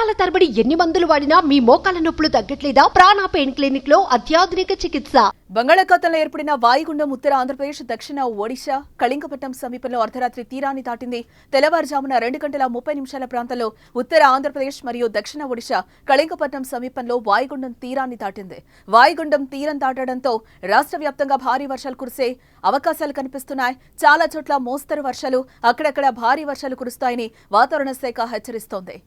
నెలల తరబడి ఎన్ని మందులు వాడినా మీ మోకాల నొప్పులు తగ్గట్లేదా? ప్రాణ పెయిన్ క్లినిక్ లో అత్యాధునిక చికిత్స. బంగాళాఖాతంలో ఏర్పడిన వాయుగుండం ఉత్తర ఆంధ్రప్రదేశ్, దక్షిణ ఒడిశా కళింగపట్నం సమీపంలో అర్ధరాత్రి తీరాన్ని దాటింది. తెల్లవారుజామున 2:30 ప్రాంతంలో ఉత్తర ఆంధ్రప్రదేశ్ మరియు దక్షిణ ఒడిశా కళింగపట్నం సమీపంలో వాయుగుండం తీరాన్ని దాటింది. వాయుగుండం తీరం దాటడంతో రాష్ట్ర వ్యాప్తంగా భారీ వర్షాలు కురిసే అవకాశాలు కనిపిస్తున్నాయి. చాలా చోట్ల మోస్తరు వర్షాలు, అక్కడక్కడ భారీ వర్షాలు కురుస్తాయని వాతావరణ శాఖ హెచ్చరిస్తోంది.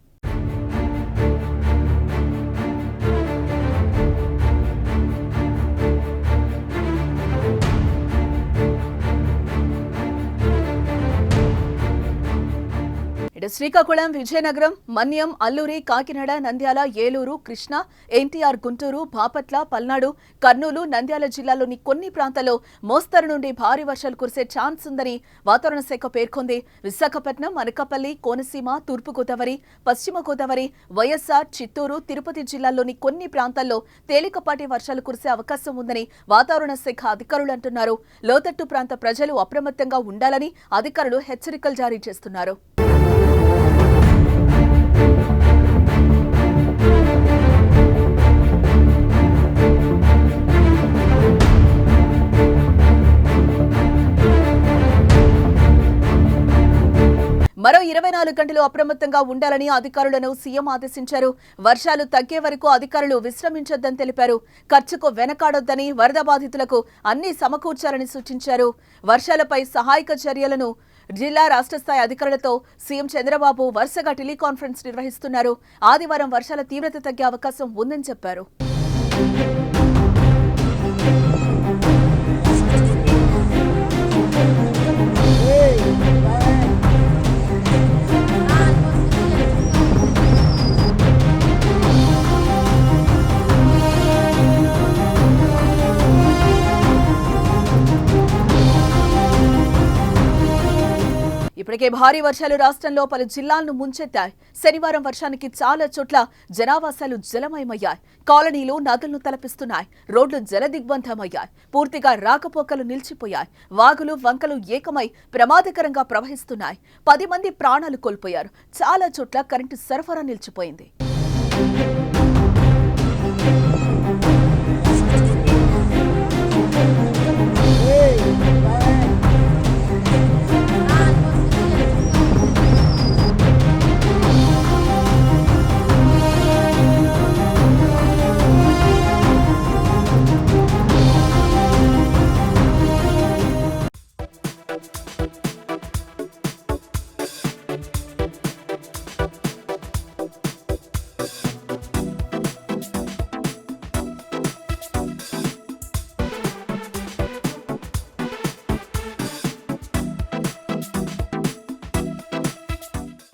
శ్రీకాకుళం, విజయనగరం, మన్యం, అల్లూరి, కాకినాడ, నంద్యాల, ఏలూరు, కృష్ణా, ఎన్టీఆర్, గుంటూరు, బాపట్ల, పల్నాడు, కర్నూలు, నంద్యాల జిల్లాలోని కొన్ని ప్రాంతాల్లో మోస్తరు నుండి భారీ వర్షాలు కురిసే ఛాన్స్ ఉందని వాతావరణ శాఖ పేర్కొంది. విశాఖపట్నం, అనకాపల్లి, కోనసీమ, తూర్పుగోదావరి, పశ్చిమ గోదావరి, వైఎస్ఆర్, చిత్తూరు, తిరుపతి జిల్లాల్లోని కొన్ని ప్రాంతాల్లో తేలికపాటి వర్షాలు కురిసే అవకాశం ఉందని వాతావరణ శాఖ అధికారులు అంటున్నారు. లోతట్టు ప్రాంత ప్రజలు అప్రమత్తంగా ఉండాలని అధికారులు హెచ్చరికలు జారీ చేస్తున్నారు. మరో 24 గంటలు అప్రమత్తంగా ఉండాలని అధికారులను సీఎం ఆదేశించారు. వర్షాలు తగ్గే వరకు అధికారులు విశ్రమించొద్దని తెలిపారు. ఖర్చుకు వెనకాడొద్దని, వరద బాధితులకు అన్ని సమకూర్చాలని సూచించారు. వర్షాలపై సహాయక చర్యలను జిల్లా, రాష్ట్ర స్థాయి అధికారులతో సీఎం చంద్రబాబు వరుసగా టెలికాన్ఫరెన్స్ నిర్వహిస్తున్నారు. ఆదివారం వర్షాల తీవ్రత తగ్గే అవకాశం ఉందని చెప్పారు. ఇప్పటికే భారీ వర్షాలు రాష్ట్రంలో పలు జిల్లాలను ముంచెత్తాయి. శనివారం వర్షానికి చాలా చోట్ల జనావాసాలు జలమయమయ్యాయి. కాలనీలు నదులను తలపిస్తున్నాయి. రోడ్లు జలదిగ్బంధమయ్యాయి. పూర్తిగా రాకపోకలు నిలిచిపోయాయి. వాగులు, వంకలు ఏకమై ప్రమాదకరంగా ప్రవహిస్తున్నాయి. 10 మంది ప్రాణాలు కోల్పోయారు. చాలా చోట్ల కరెంటు సరఫరా నిలిచిపోయింది.